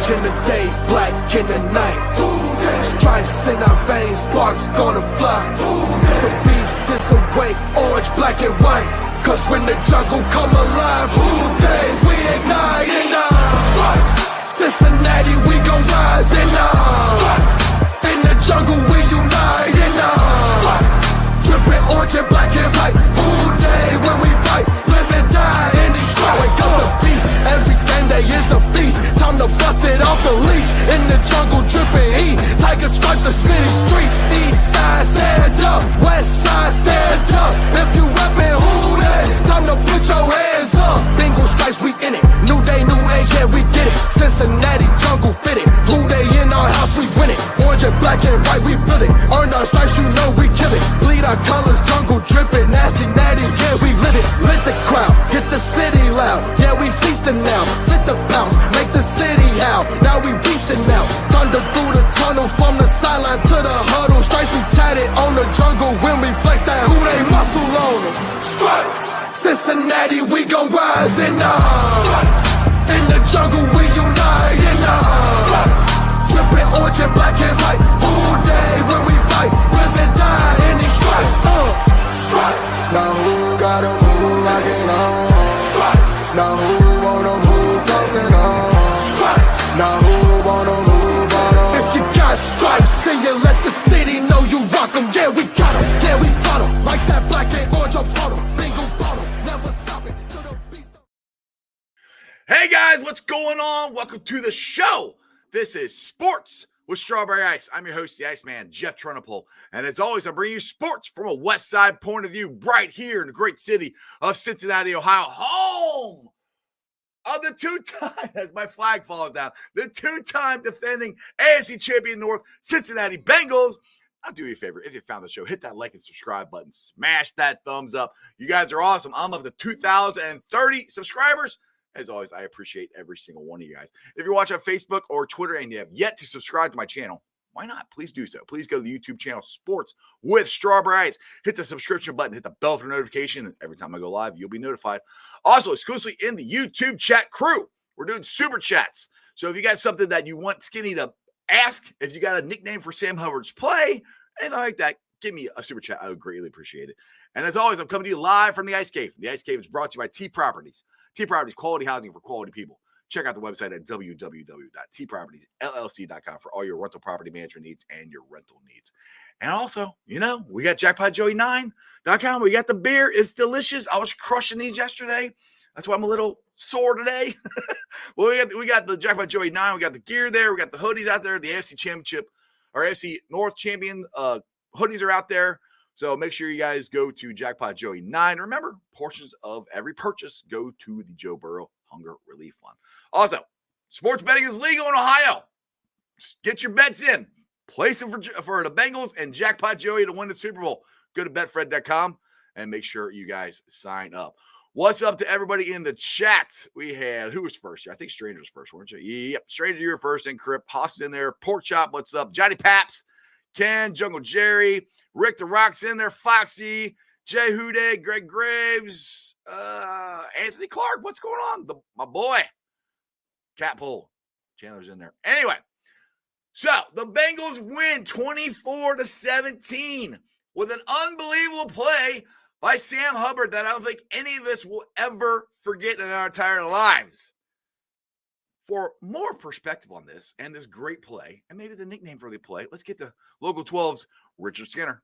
Orange in the day, black in the night. Stripes in our veins, sparks gonna fly. The beast is awake, orange, black and white. Cause when the jungle come alive, who they we ignite in Cincinnati, we gon' rise in the jungle, we unite in dripping orange and black and white. Who they when we fight, live and die in these stripes. Wake up the beast, every game day is a feast. Time to bust it off the leash. In the jungle, dripping heat. Tiger stripe the city streets. East side, stand up. West side, stand up. If you reppin', who they? Time to put your hands up. Bengals stripes, we in it. New day, new age, yeah, we get it. Cincinnati, jungle fitted. Blue day in our house, we win it. Orange and black and white, we build it. Earn our stripes, you know we kill it. Bleed our colors, jungle dripping. Nasty, natty, yeah, we live it. Lit the crowd, get the city loud. Yeah, we feasting now. Fit the bounce, make the city howl. Now we beastin' now. Thunder through the tunnel, from the sideline to the huddle. Stripes we tatted on the jungle when we flex that who they muscle on them. Stripes, Cincinnati, we gon' rise in the jungle, we unite in dripping orange and black and white. All day when we fight, live and die in these stripes. Stripes. Now who gotta move like it on? Stripes. Now who wanna move crossing on? Stripes. Now who wanna move on? If you got stripes and you let the city know you rock 'em, yeah we got 'em, yeah we fought 'em. Like that black and orange on bottom, bingo bottom, never stop it till the beast. Hey guys, what's going on? Welcome to the show. This is Sports with Strawberry Ice. I'm your host, the Iceman, Jeff Trunapole. And as always, I'm bringing you sports from a West Side point of view right here in the great city of Cincinnati, Ohio, home of the two-time, as my flag falls down, the two-time defending AFC champion North Cincinnati Bengals. I'll do you a favor. If you found the show, hit that like and subscribe button. Smash that thumbs up. You guys are awesome. I'm of the 2,030 subscribers. As always, I appreciate every single one of you guys. If you're watching on Facebook or Twitter and you have yet to subscribe to my channel, why not? Please do so. Please go to the YouTube channel, Sports with Strawberry Ice. Hit the subscription button. Hit the bell for notification. And every time I go live, you'll be notified. Also, exclusively in the YouTube chat crew, we're doing super chats. So if you got something that you want Skinny to ask, if you got a nickname for Sam Hubbard's play, anything like that, give me a super chat. I would greatly appreciate it. And as always, I'm coming to you live from the Ice Cave. The Ice Cave is brought to you by T Properties. T Properties, quality housing for quality people. Check out the website at www.tpropertiesllc.com for all your rental property management needs and your rental needs. And also, we got jackpotjoey9.com. We got the beer. It's delicious. I was crushing these yesterday. That's why I'm a little sore today. Well, we got the Jackpot Joey 9. We got the gear there. We got the hoodies out there. The AFC Championship or AFC North Champion hoodies are out there. So make sure you guys go to Jackpot Joey 9. Remember, portions of every purchase go to the Joe Burrow Hunger Relief Fund. Also, sports betting is legal in Ohio. Just get your bets in. Place them for the Bengals and Jackpot Joey to win the Super Bowl. Go to betfred.com and make sure you guys sign up. What's up to everybody in the chat? We had, who was first? I think Stranger was first, weren't you? Yep, Stranger, you were first. And Crip, Haas in there. Pork Chop, what's up? Johnny Paps, Ken, Jungle Jerry, Rick the Rock's in there. Foxy, Jay Houday, Greg Graves, Anthony Clark, what's going on? My boy, Catpole, Chandler's in there. Anyway, so the Bengals win 24-17 with an unbelievable play by Sam Hubbard that I don't think any of us will ever forget in our entire lives. For more perspective on this and this great play, and maybe the nickname for the play, let's get to Local 12's Richard Skinner.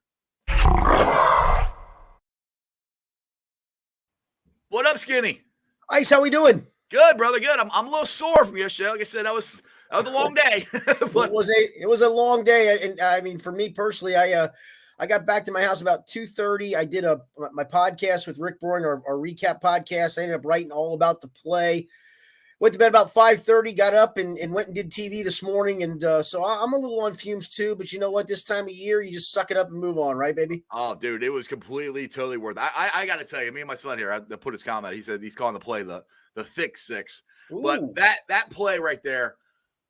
What up, Skinny? Ice, how we doing? Good, brother. Good. I'm a little sore from yesterday. Like I said, that was a long day. But It was a long day, and I mean, for me personally, I got back to my house about 2:30. I did my podcast with Rick Boring, our recap podcast. I ended up writing all about the play. Went to bed about 5:30, got up and went and did TV this morning. And so I'm a little on fumes too, but you know what? This time of year, you just suck it up and move on, right, baby? Oh, dude, it was totally worth it. I got to tell you, me and my son here, I put his comment. He said he's calling the play the thick six. Ooh. But that play right there,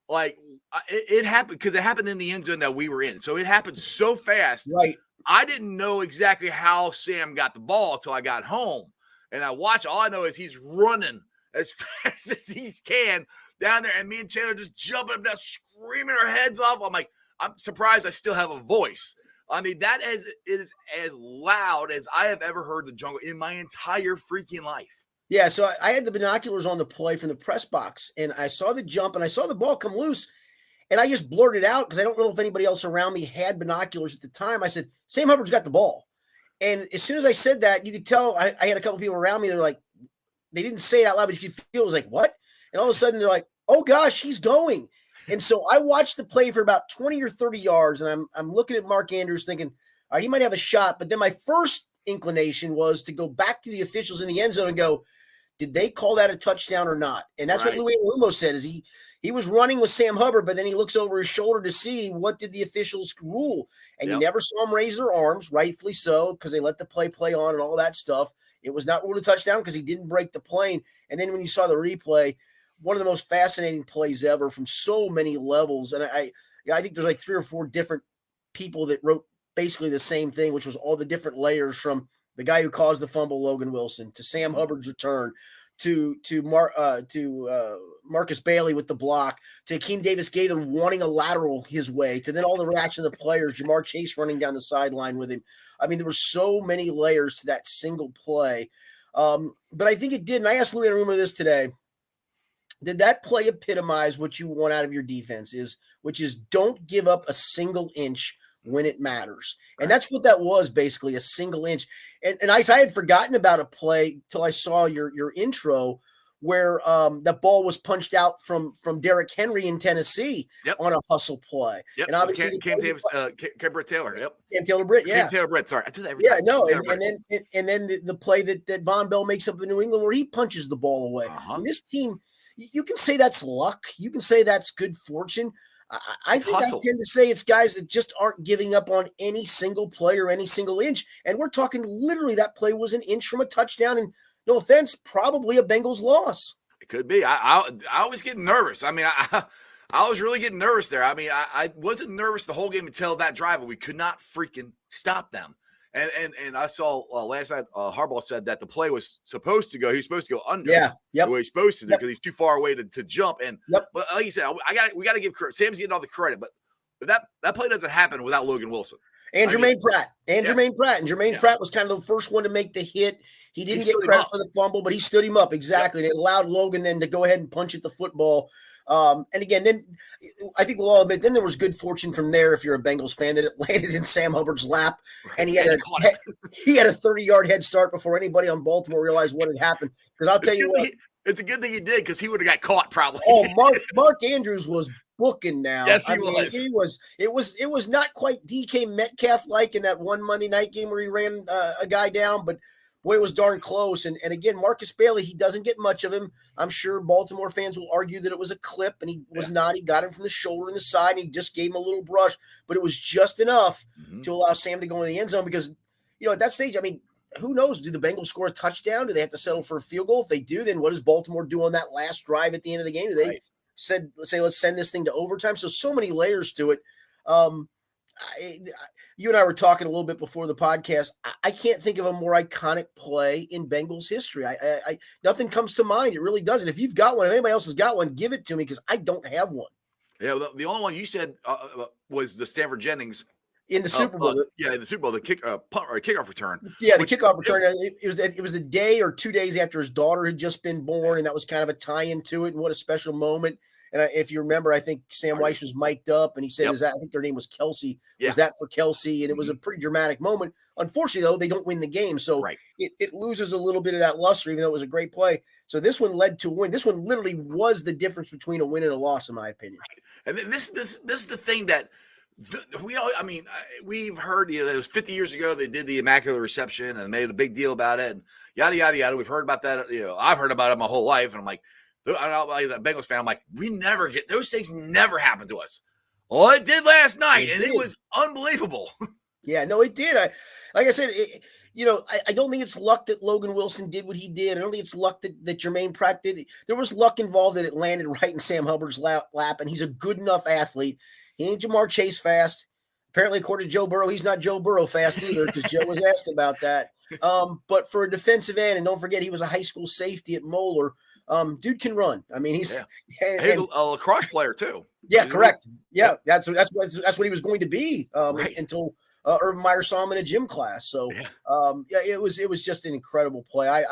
like it happened because it happened in the end zone that we were in. So it happened so fast. Right. I didn't know exactly how Sam got the ball until I got home. And I watched, all I know is he's running as fast as he can down there, and me and Chandler just jumping up down, screaming our heads off. I'm like, I'm surprised I still have a voice. I mean, that is as loud as I have ever heard the jungle in my entire freaking life. Yeah, so I had the binoculars on the play from the press box, and I saw the jump, and I saw the ball come loose, and I just blurted out because I don't know if anybody else around me had binoculars at the time. I said, Sam Hubbard's got the ball. And as soon as I said that, you could tell I had a couple people around me. They're like, they didn't say it out loud, but you could feel it was like, what? And all of a sudden they're like, oh gosh, he's going. And so I watched the play for about 20 or 30 yards, and I'm looking at Mark Andrews thinking, all right, he might have a shot. But then my first inclination was to go back to the officials in the end zone and go, did they call that a touchdown or not? And that's what Louis Lumo said, is he was running with Sam Hubbard, but then he looks over his shoulder to see what did the officials rule. And you never saw him raise their arms, rightfully so, because they let the play on and all that stuff. It was not ruled a touchdown because he didn't break the plane. And then when you saw the replay, one of the most fascinating plays ever from so many levels. And I think there's like 3 or 4 different people that wrote basically the same thing, which was all the different layers from the guy who caused the fumble, Logan Wilson, to Sam Hubbard's return, to Marcus Bailey with the block, to Akeem Davis-Gaither wanting a lateral his way, to then all the reaction of the players, Jamar Chase running down the sideline with him. I mean, there were so many layers to that single play. But I think it did, and I asked Louis Arumo this today, did that play epitomize what you want out of your defense, which is don't give up a single inch when it matters? And that's what that was, basically, a single inch. And I had forgotten about a play till I saw your intro where that ball was punched out from Derrick Henry in Tennessee on a hustle play. Yep. And obviously Cam Davis, Cam Britt Taylor. Yep. Cam Taylor Britt. Yeah. Cam Taylor Britt. Sorry, I do that every time. No. And then the play that Von Bell makes up in New England where he punches the ball away. And this team, you can say that's luck. You can say that's good fortune. I think hustle. I tend to say it's guys that just aren't giving up on any single play or any single inch. And we're talking literally that play was an inch from a touchdown. And no offense, probably a Bengals loss. It could be. I was getting nervous. I mean, I was really getting nervous there. I mean, I wasn't nervous the whole game until that drive, and we could not freaking stop them. And I saw last night Harbaugh said that the play was supposed to go. He was supposed to go under. Yeah. Yep. The way he's supposed to do because he's too far away to jump. And but like you said, we got to give credit. Sam's getting all the credit, but that play doesn't happen without Logan Wilson. And Jermaine Pratt. And Jermaine Pratt was kind of the first one to make the hit. He didn't get credit for the fumble, but he stood him up. Exactly. It allowed Logan then to go ahead and punch at the football. And again, then I think we'll all admit, then there was good fortune from there if you're a Bengals fan that it landed in Sam Hubbard's lap. And he had a 30-yard head start before anybody on Baltimore realized what had happened. Because I'll tell you what. It's a good thing he did because he would have got caught probably. Oh, Mark Andrews was booking now. Yes, he was. It was not quite DK Metcalf like in that one Monday night game where he ran a guy down, but boy, it was darn close. And again, Marcus Bailey, he doesn't get much of him. I'm sure Baltimore fans will argue that it was a clip, and he was not. He got him from the shoulder and the side, and he just gave him a little brush, but it was just enough to allow Sam to go in the end zone because, at that stage, I mean, who knows? Do the Bengals score a touchdown? Do they have to settle for a field goal? If they do, then what does Baltimore do on that last drive at the end of the game? Do they say, let's send this thing to overtime? So many layers to it. You and I were talking a little bit before the podcast. I can't think of a more iconic play in Bengals history. I nothing comes to mind. It really doesn't. If you've got one, if anybody else has got one, give it to me because I don't have one. Yeah, the only one you said was the Stanford Jennings. In the Super Bowl. In the Super Bowl, the kickoff return. Yeah, the kickoff return. It was the day or 2 days after his daughter had just been born, and that was kind of a tie-in to it, and what a special moment. And if you remember, I think Sam Weiss was mic'd up, and he said, I think their name was Kelsey. Yeah. Was that for Kelsey? And it was a pretty dramatic moment. Unfortunately, though, they don't win the game, so it loses a little bit of that luster, even though it was a great play. So this one led to a win. This one literally was the difference between a win and a loss, in my opinion. Right. And this is the thing that we've heard, it was 50 years ago they did the Immaculate Reception and made a big deal about it and yada, yada, yada. We've heard about that. I've heard about it my whole life. And I'm like, I don't know about that Bengals fan. I'm like, we never get those things never happen to us. Well, it did last night and it was unbelievable. Yeah, no, it did. Like I said, I don't think it's luck that Logan Wilson did what he did. I don't think it's luck that Jermaine Pratt did. There was luck involved that it landed right in Sam Hubbard's lap, and he's a good enough athlete. He ain't Jamar Chase fast. Apparently, according to Joe Burrow, he's not Joe Burrow fast either because Joe was asked about that. But for a defensive end, and don't forget, he was a high school safety at Moeller. Dude can run. I mean, he's Yeah. and, He's a lacrosse player too. yeah, He's correct. Yeah, yeah. that's what he was going to be Right. until Urban Meyer saw him in a gym class. So Yeah. yeah, it was just an incredible play.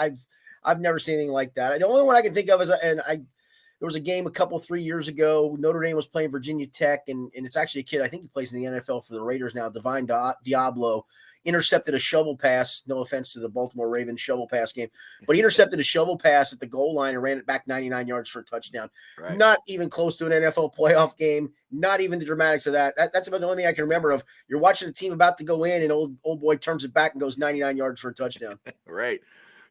I've never seen anything like that. The only one I can think of is there was a game 3 years ago. Notre Dame was playing Virginia Tech, and it's actually a kid. I think he plays in the NFL for the Raiders now. Divine Diablo intercepted a shovel pass. No offense to the Baltimore Ravens shovel pass game, but he intercepted a shovel pass at the goal line and ran it back 99 yards for a touchdown. Right. Not even close to an NFL playoff game. Not even the dramatics of that. That's about the only thing I can remember of. You're watching a team about to go in, and old boy turns it back and goes 99 yards for a touchdown. Right.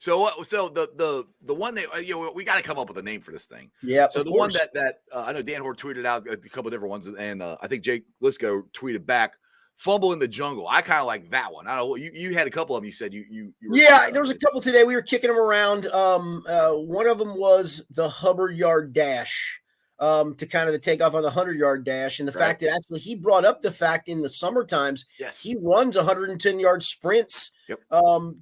So what? So the one that we got to come up with a name for this thing. Yeah. So the one that I know Dan Hort tweeted out a couple of different ones, and I think Jake Lisco tweeted back, "Fumble in the jungle." I kind of like that one. I don't know. You had a couple of them. You said you yeah. There was a couple today. We were kicking them around. One of them was the Hubbard yard dash. To kind of the takeoff on the 100-yard dash, and the fact that actually he brought up the fact in the summer times, yes, he runs 110-yard sprints, yep.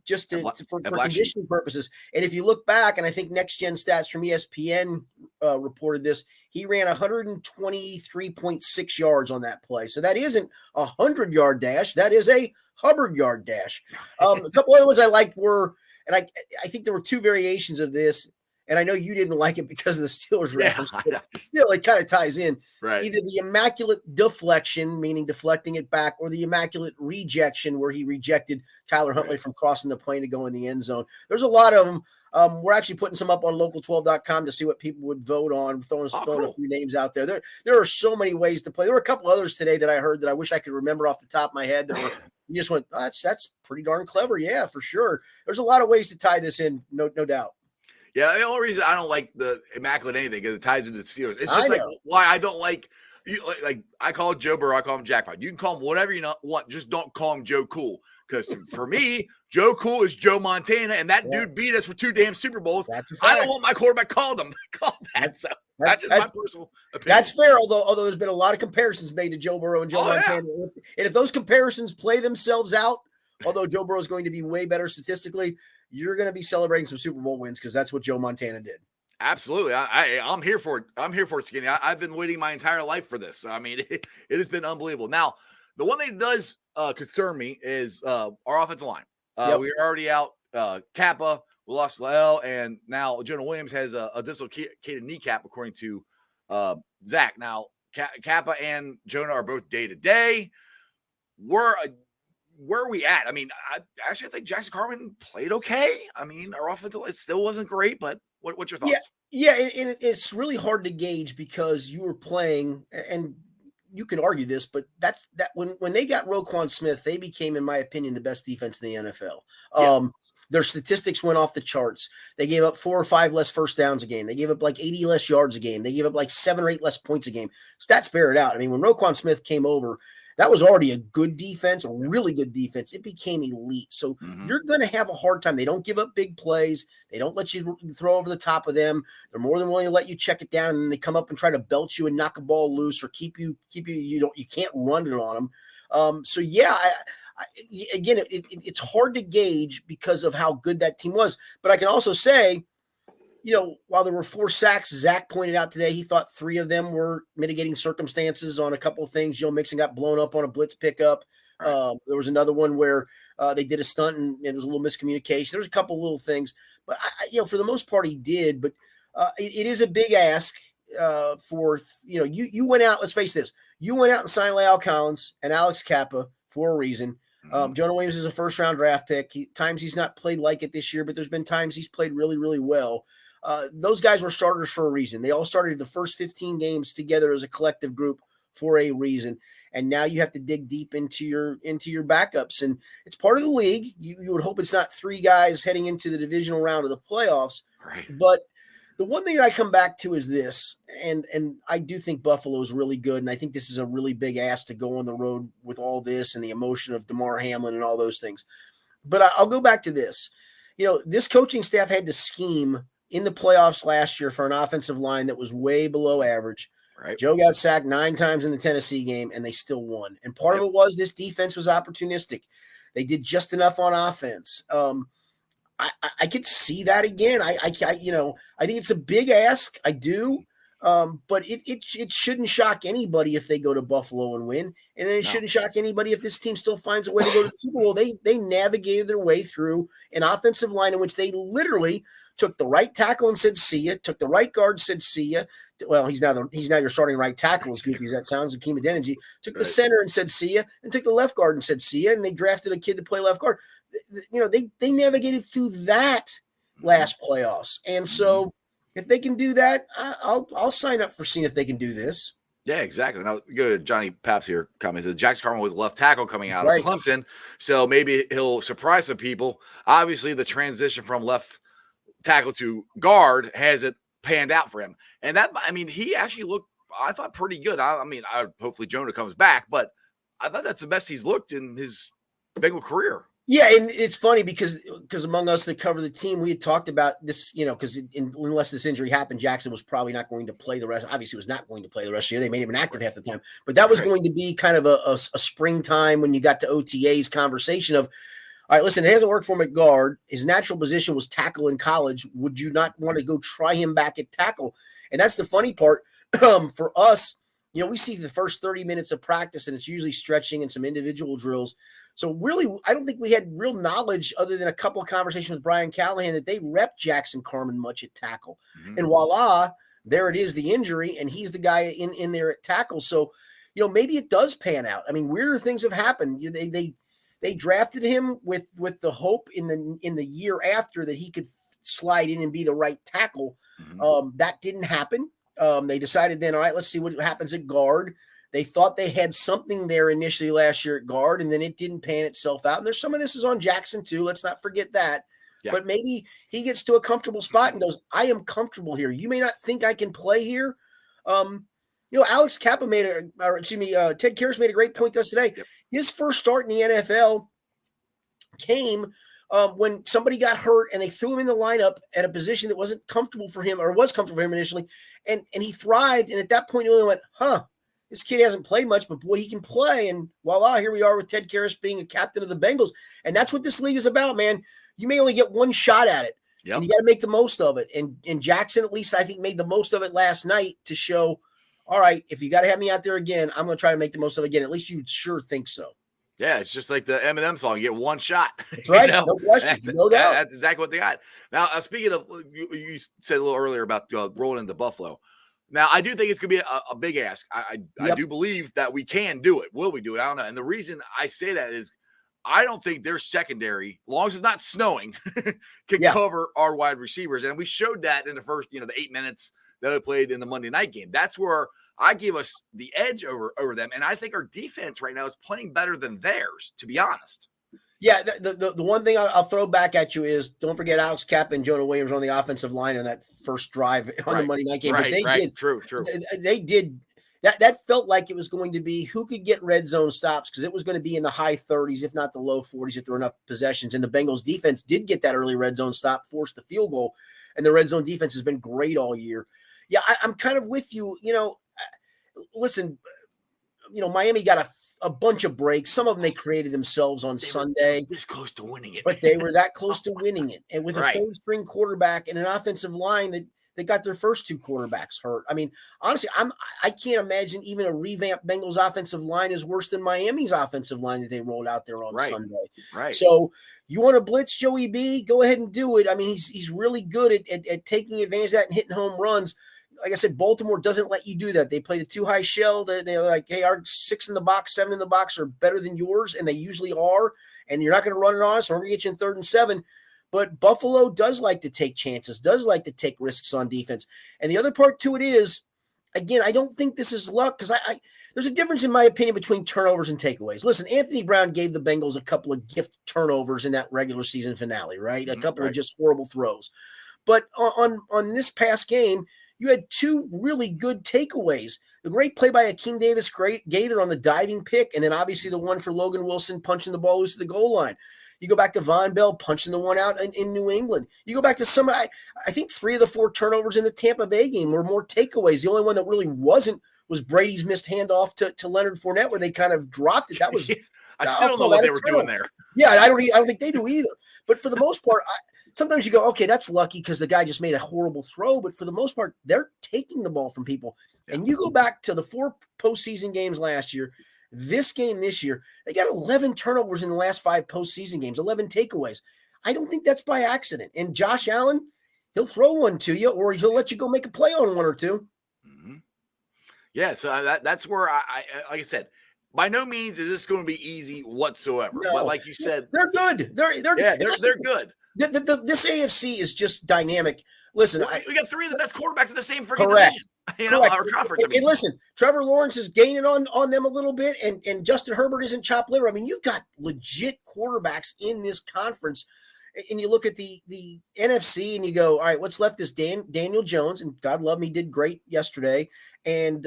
Just for conditioning purposes. And if you look back, and I think Next Gen Stats from ESPN reported this, he ran 123.6 yards on that play. So that isn't a 100-yard dash; that is a Hubbard yard dash. A couple other ones I liked were, and I think there were two variations of this. And I know you didn't like it because of the Steelers reference, but still, it kind of ties in. Right. Either the immaculate deflection, meaning deflecting it back, or the immaculate rejection, where he rejected Tyler Huntley from crossing the plane to go in the end zone. There's a lot of them. We're actually putting some up on local12.com to see what people would vote on, throwing a few names out there. There are so many ways to play. There were a couple others today that I heard that I wish I could remember off the top of my head that were you just went, oh, that's pretty darn clever. Yeah, for sure. There's a lot of ways to tie this in, no doubt. Yeah, the only reason I don't like the immaculate anything is it ties into the Steelers. It's just like why I don't like you. Like I call Joe Burrow, I call him Jackpot. You can call him whatever you want, just don't call him Joe Cool. Because for me, Joe Cool is Joe Montana, and that dude beat us for 2 damn Super Bowls. I don't want my quarterback called that. So that's just my personal opinion. That's fair, although there's been a lot of comparisons made to Joe Burrow and Joe Montana. Yeah. And if those comparisons play themselves out, although Joe Burrow is going to be way better statistically, you're going to be celebrating some Super Bowl wins because that's what Joe Montana did. Absolutely. I'm here for it. I'm here for it, Skinny. I've been waiting my entire life for this. So, I mean, it has been unbelievable. Now, the one thing that does concern me is our offensive line. We're already out Kappa. We lost Lael, and now Jonah Williams has a dislocated kneecap, according to Zach. Now, Kappa and Jonah are both day-to-day. Where are we at? I mean, I actually think Jackson Carman played okay. I mean, our offensive line still wasn't great, but what's your thoughts? Yeah, and it's really hard to gauge because you were playing, and you can argue this, but that when they got Roquan Smith, they became, in my opinion, the best defense in the NFL. Their statistics went off the charts. They gave up 4 or 5 less first downs a game. They gave up like 80 less yards a game. They gave up like 7 or 8 less points a game. Stats bear it out. I mean, when Roquan Smith came over, that was already a good defense, a really good defense. It became elite. So you're going to have a hard time. They don't give up big plays. They don't let you throw over the top of them. They're more than willing to let you check it down, and then they come up and try to belt you and knock a ball loose or keep you. You can't run it on them. So yeah, again, it's hard to gauge because of how good that team was. But I can also say, while there were 4 sacks, Zach pointed out today, he thought 3 of them were mitigating circumstances on a couple of things. Joe Mixon got blown up on a blitz pickup. Right. There was another one where they did a stunt and it was a little miscommunication. There was a couple of little things, but for the most part, he did. But it is a big ask for you went out. Let's face this, you went out and signed Lael Collins and Alex Kappa for a reason. Jonah Williams is a first-round draft pick. Times he's not played like it this year, but there's been times he's played really, really well. Those guys were starters for a reason. They all started the first 15 games together as a collective group for a reason. And now you have to dig deep into your backups. And it's part of the league. You would hope it's not 3 guys heading into the divisional round of the playoffs. Right. But the one thing I come back to is this, and I do think Buffalo is really good, and I think this is a really big ask to go on the road with all this and the emotion of DeMar Hamlin and all those things. But I'll go back to this. This coaching staff had to scheme in the playoffs last year for an offensive line that was way below average. Right. Joe got sacked 9 times in the Tennessee game, and they still won. And part of it was this defense was opportunistic. They did just enough on offense. I could see that again. I think it's a big ask. I do. But it shouldn't shock anybody if they go to Buffalo and win, and then it shouldn't shock anybody if this team still finds a way to go to the Super Bowl. They navigated their way through an offensive line in which they literally took the right tackle and said see ya, took the right guard and said see ya. Well, he's now your starting right tackle, as goofy as that sounds, Akeem Adeniji. Took the center and said see ya, and took the left guard and said see ya, and they drafted a kid to play left guard. They navigated through that last playoffs, and so. If they can do that, I'll sign up for seeing if they can do this. Yeah, exactly. Now, good. Johnny Paps here comments that Jackson Carman was left tackle coming out of Clemson, so maybe he'll surprise some people. Obviously, the transition from left tackle to guard hasn't panned out for him, and he actually looked, I thought, pretty good. Hopefully Jonah comes back, but I thought that's the best he's looked in his Bengal career. Yeah, and it's funny because among us that cover the team, we had talked about this, because unless this injury happened, Jackson was probably not going to play the rest. Obviously, was not going to play the rest of the year. They made him inactive half the time, but that was going to be kind of a springtime when you got to OTAs conversation of, all right, listen, it hasn't worked for him at guard. His natural position was tackle in college. Would you not want to go try him back at tackle? And that's the funny part for us. We see the first 30 minutes of practice, and it's usually stretching and some individual drills. So really, I don't think we had real knowledge other than a couple of conversations with Brian Callahan that they rep Jackson Carman much at tackle. Mm-hmm. And voila, there it is, the injury, and he's the guy in there at tackle. So, maybe it does pan out. I mean, weirder things have happened. They drafted him with the hope in the year after that he could slide in and be the right tackle. Mm-hmm. That didn't happen. They decided then, all right, let's see what happens at guard. They thought they had something there initially last year at guard, and then it didn't pan itself out. And there's some of this is on Jackson too. Let's not forget that. Yeah. But maybe he gets to a comfortable spot and goes, I am comfortable here. You may not think I can play here. Alex Kappa Ted Karras made a great point to us today. Yep. His first start in the NFL came when somebody got hurt and they threw him in the lineup at a position that wasn't comfortable for him, or was comfortable for him initially. And he thrived. And at that point, he only went, this kid hasn't played much, but boy, he can play. And voila, here we are with Ted Karras being a captain of the Bengals. And that's what this league is about, man. You may only get one shot at it. Yep. And you got to make the most of it. And Jackson, at least I think, made the most of it last night to show, all right, if you got to have me out there again, I'm going to try to make the most of it again. At least you'd sure think so. Yeah, it's just like the Eminem song. You get one shot. That's right. No question. No doubt. That's exactly what they got. Now, speaking of, you said a little earlier about rolling into Buffalo. Now, I do think it's going to be a big ask. I do believe that we can do it. Will we do it? I don't know. And the reason I say that is I don't think their secondary, as long as it's not snowing, can cover our wide receivers. And we showed that in the first, the 8 minutes that we played in the Monday night game. That's where I give us the edge over them. And I think our defense right now is playing better than theirs, to be honest. Yeah, the one thing I'll throw back at you is don't forget Alex Kappa and Jonah Williams on the offensive line on that first drive on the Monday night game. But they did. True. They did. That felt like it was going to be who could get red zone stops, because it was going to be in the high 30s, if not the low 40s, if there were enough possessions. And the Bengals defense did get that early red zone stop, forced the field goal. And the red zone defense has been great all year. Yeah, I'm kind of with you. Listen, Miami got a bunch of breaks. Some of them they created themselves on Sunday. This close to winning it. But they were that close to winning it. And with a third-string quarterback and an offensive line that got their first two quarterbacks hurt. I mean, honestly, I can't imagine even a revamped Bengals offensive line is worse than Miami's offensive line that they rolled out there on Sunday. Right. So you want to blitz Joey B? Go ahead and do it. I mean, he's really good at taking advantage of that and hitting home runs. Like I said, Baltimore doesn't let you do that. They play the too high shell. They're like, hey, our 6 in the box, 7 in the box are better than yours, and they usually are. And you're not going to run it on us, or we're going to get you in 3rd and 7. But Buffalo does like to take chances, does like to take risks on defense. And the other part to it is, again, I don't think this is luck, because there's a difference, in my opinion, between turnovers and takeaways. Listen, Anthony Brown gave the Bengals a couple of gift turnovers in that regular season finale, right? A couple of just horrible throws. But on this past game, you had 2 really good takeaways. The great play by Akeem Davis-Gaither on the diving pick, and then obviously the one for Logan Wilson punching the ball loose at the goal line. You go back to Von Bell punching the one out in New England. You go back to I think 3 of the 4 turnovers in the Tampa Bay game were more takeaways. The only one that really wasn't was Brady's missed handoff to Leonard Fournette, where they kind of dropped it. That was I still don't know what they were doing there. Yeah, I don't think they do either. But for the most part, sometimes you go, okay, that's lucky because the guy just made a horrible throw. But for the most part, they're taking the ball from people. Yeah. And you go back to the 4 postseason games last year, this game this year, they got 11 turnovers in the last 5 postseason games, 11 takeaways. I don't think that's by accident. And Josh Allen, he'll throw one to you, or he'll let you go make a play on one or two. Mm-hmm. Yeah, so that's where I like I said, by no means is this going to be easy whatsoever. No. But like you said, they're good. They're good. This AFC is just dynamic. Listen, we got 3 of the best quarterbacks in the same freaking division. Our conference. And listen, Trevor Lawrence is gaining on them a little bit, and Justin Herbert isn't chopped liver. I mean, you've got legit quarterbacks in this conference. And you look at the NFC and you go, all right, what's left is Daniel Jones, and God love him, he did great yesterday. And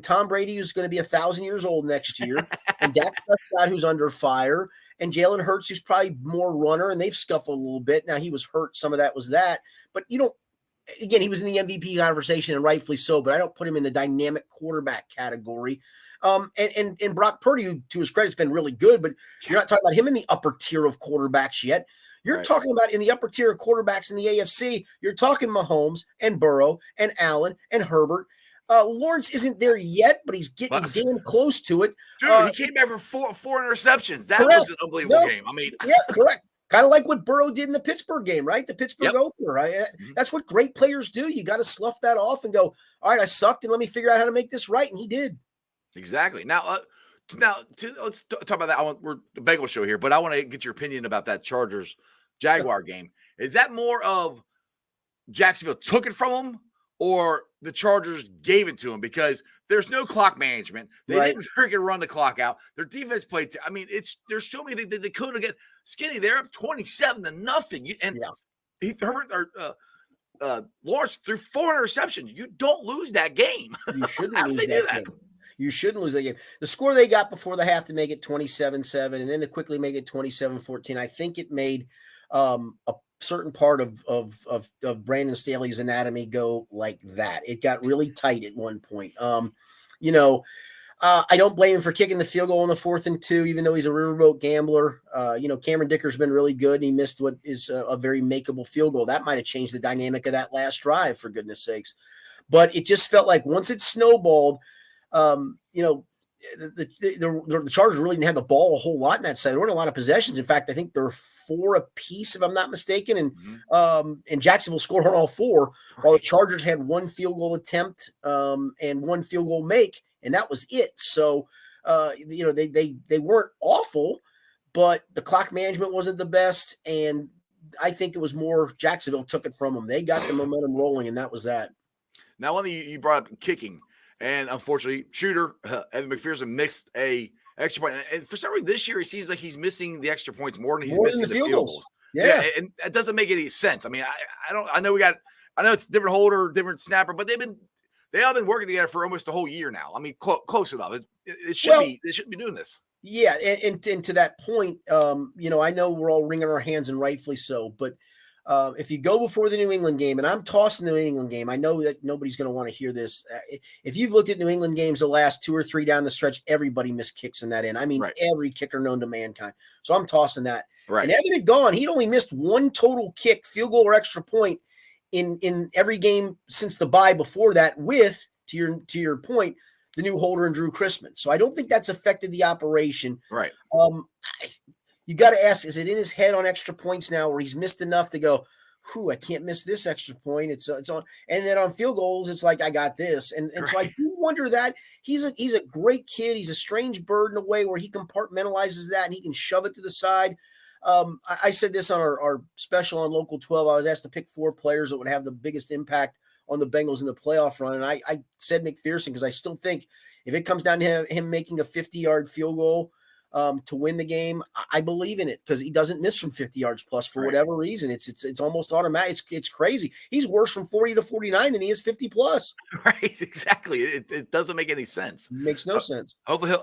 Tom Brady, who's going to be 1,000 years old next year, and Dak Prescott, who's under fire, and Jalen Hurts, who's probably more runner, and they've scuffled a little bit. Now he was hurt, some of that was that, but you don't. Again, he was in the MVP conversation, and rightfully so, but I don't put him in the dynamic quarterback category. And Brock Purdy, who to his credit, has been really good, but you're not talking about him in the upper tier of quarterbacks yet. You're talking about in the upper tier of quarterbacks in the AFC, you're talking Mahomes and Burrow and Allen and Herbert. Lawrence isn't there yet, but he's getting damn close to it. Dude, he came back for four interceptions. That was an unbelievable game. I mean, yeah, correct. Kind of like what Burrow did in the Pittsburgh game, right? The Pittsburgh opener. Right? That's what great players do. You got to slough that off and go, all right, I sucked, and let me figure out how to make this right. And he did. Exactly. Now let's talk about that. We're the Bengals show here, but I want to get your opinion about that Chargers-Jaguar game. Is that more of Jacksonville took it from them, or the Chargers gave it to them? Because there's no clock management. They didn't freaking run the clock out. Their defense played. I mean, there's so many things that they could have get. Skinny, they're up 27-0. Herbert Lawrence threw 4 interceptions. You don't lose that game. You shouldn't lose that game. You shouldn't lose that game. The score they got before the half to make it 27-7, and then to quickly make it 27-14. I think it made a certain part of Brandon Staley's anatomy go like that. It got really tight at one point. I don't blame him for kicking the field goal on the 4th and 2, even though he's a riverboat gambler. Cameron Dicker's been really good, and he missed what is a very makeable field goal. That might have changed the dynamic of that last drive, for goodness sakes. But it just felt like once it snowballed, the Chargers really didn't have the ball a whole lot in that side. There weren't a lot of possessions. In fact, I think there were 4 apiece, if I'm not mistaken. And Jacksonville scored on all 4, while the Chargers had 1 field goal attempt and 1 field goal make, and that was it. So, they weren't awful, but the clock management wasn't the best. And I think it was more Jacksonville took it from them. They got the momentum rolling, and that was that. Now, one thing you brought up, kicking. And unfortunately, shooter Evan McPherson missed a extra point. And for some reason this year, it seems like he's missing the extra points more than he's missing the field goals. Yeah, and that doesn't make any sense. I mean, I know it's different holder, different snapper, but they all been working together for almost a whole year now. I mean, close enough. They shouldn't be doing this. Yeah, and to that point, I know we're all wringing our hands, and rightfully so, but. If you go before the New England game, and I'm tossing the New England game, I know that nobody's going to want to hear this. If you've looked at New England games the last 2 or 3 down the stretch, everybody missed kicks in that end. I mean, every kicker known to mankind. So I'm tossing that. Right. And Evan had gone. He'd only missed 1 total kick, field goal or extra point in every game since the bye before that with, to your point, the new holder and Drew Chrisman. So I don't think that's affected the operation. Right. You got to ask, is it in his head on extra points now where he's missed enough to go, I can't miss this extra point. It's on. And then on field goals, it's like, I got this. And so I do wonder that he's a great kid. He's a strange bird in a way where he compartmentalizes that and he can shove it to the side. I said this on our special on Local 12. I was asked to pick 4 players that would have the biggest impact on the Bengals in the playoff run. And I said McPherson, because I still think if it comes down to him making a 50-yard field goal, to win the game, I believe in it because he doesn't miss from 50 yards plus for whatever reason. It's almost automatic. It's crazy. He's worse from 40 to 49 than he is 50 plus. Right, exactly. It doesn't make any sense. It makes no sense. Hopefully,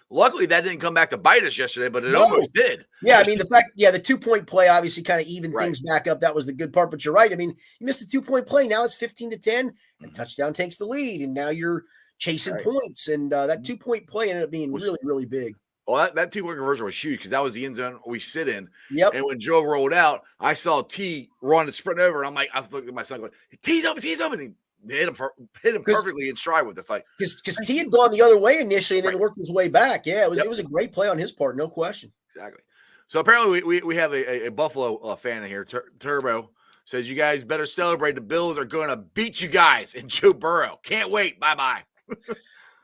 luckily that didn't come back to bite us yesterday, but it almost did. Yeah, I mean the 2-point play obviously kind of evened things back up. That was the good part. But you're right. I mean, you missed a 2-point play. Now it's 15-10, and touchdown takes the lead, and now you're chasing points. And that 2-point play ended up being really, really big. Well, that 2-point conversion was huge because that was the end zone we sit in. Yep. And when Joe rolled out, I saw T run and sprint over. And I was looking at my son going, T's open, T's open. And he hit him perfectly in stride with us. Like, because T had gone the other way initially and then Right. worked his way back. Yeah, it Yep. was a great play on his part, no question. Exactly. So apparently we have a Buffalo fan in here. Turbo says, you guys better celebrate. The Bills are going to beat you guys. And Joe Burrow. Can't wait. Bye-bye.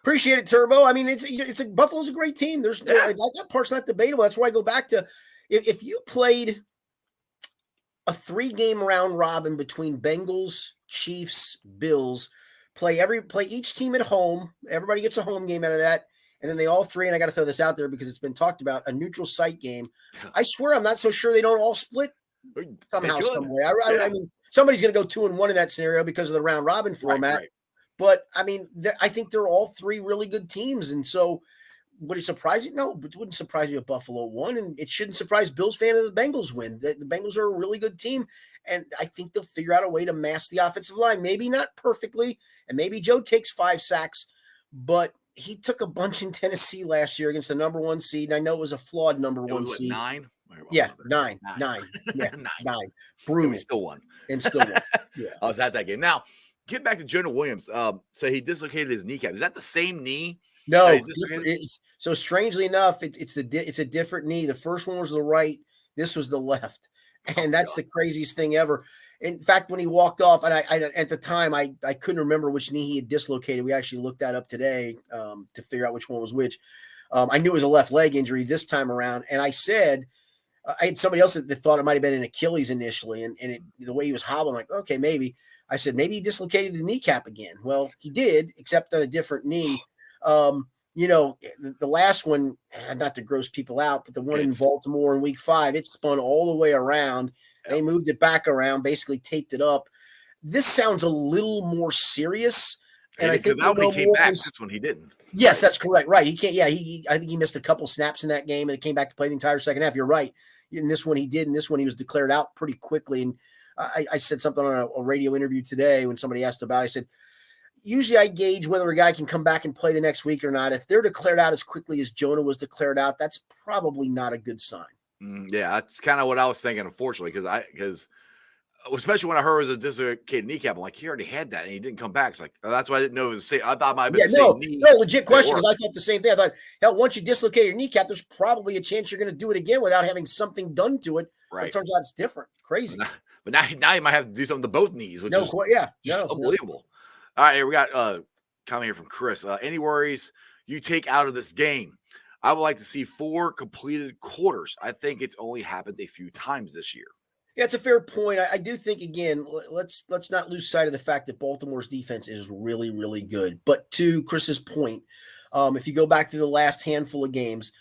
Appreciate it, Turbo. I mean, Buffalo's a great team. That part's not debatable. That's why I go back to if you played a 3-game round robin between Bengals, Chiefs, Bills, play each team at home. Everybody gets a home game out of that. And then they all three, and I got to throw this out there because it's been talked about, a neutral site game. I swear I'm not so sure they don't all split somehow, some way. I mean, somebody's going to go 2-1 in that scenario because of the round robin format. Right. But, I mean, I think they're all three really good teams. And so would it surprise you? No, but it wouldn't surprise you if Buffalo won. And it shouldn't surprise Bills fan if the Bengals win. The Bengals are a really good team. And I think they'll figure out a way to mask the offensive line. Maybe not perfectly. And maybe Joe takes 5 sacks. But he took a bunch in Tennessee last year against the number 1 seed. And I know it was a flawed number 1 seed. 9? Yeah, 9. Yeah, 9. Brutal. And still won. Yeah. I was at that game. Now, get back to Jonah Williams. So he dislocated his kneecap. Is that the same knee? No. So strangely enough, it's a different knee. The first one was the right. This was the left. And that's the craziest thing ever. In fact, when he walked off, and I at the time, I couldn't remember which knee he had dislocated. We actually looked that up today to figure out which one was which. I knew it was a left leg injury this time around. And I said, I had somebody else that thought it might have been an Achilles initially. And the way he was hobbling, like, okay, maybe. I said, maybe he dislocated the kneecap again. Well, he did, except on a different knee. The last one, not to gross people out, but the one in Baltimore in week 5, it spun all the way around. Yep. They moved it back around, basically taped it up. This sounds a little more serious. And I think that one he came back. This one he didn't. Yes, that's correct. Right. He can't. Yeah. I think he missed a couple snaps in that game and came back to play the entire second half. You're right. In this one he did. In this one he was declared out pretty quickly. And I said something on a radio interview today when somebody asked about it. I said, usually I gauge whether a guy can come back and play the next week or not. If they're declared out as quickly as Jonah was declared out, that's probably not a good sign. Yeah, that's kind of what I was thinking, unfortunately, because especially when I heard it was a dislocated kneecap, I'm like, he already had that and he didn't come back. It's like, that's why I didn't know it was the same. I thought it might have been the same knee. No, legit question, because I thought the same thing. I thought, hell, once you dislocate your kneecap, there's probably a chance you're going to do it again without having something done to it. Right. It turns out it's different. Crazy. But now you might have to do something to both knees, which is unbelievable. All right, here we got comment here from Chris. Any worries you take out of this game? I would like to see 4 completed quarters. I think it's only happened a few times this year. Yeah, it's a fair point. I do think, again, let's not lose sight of the fact that Baltimore's defense is really, really good. But to Chris's point, if you go back to the last handful of games,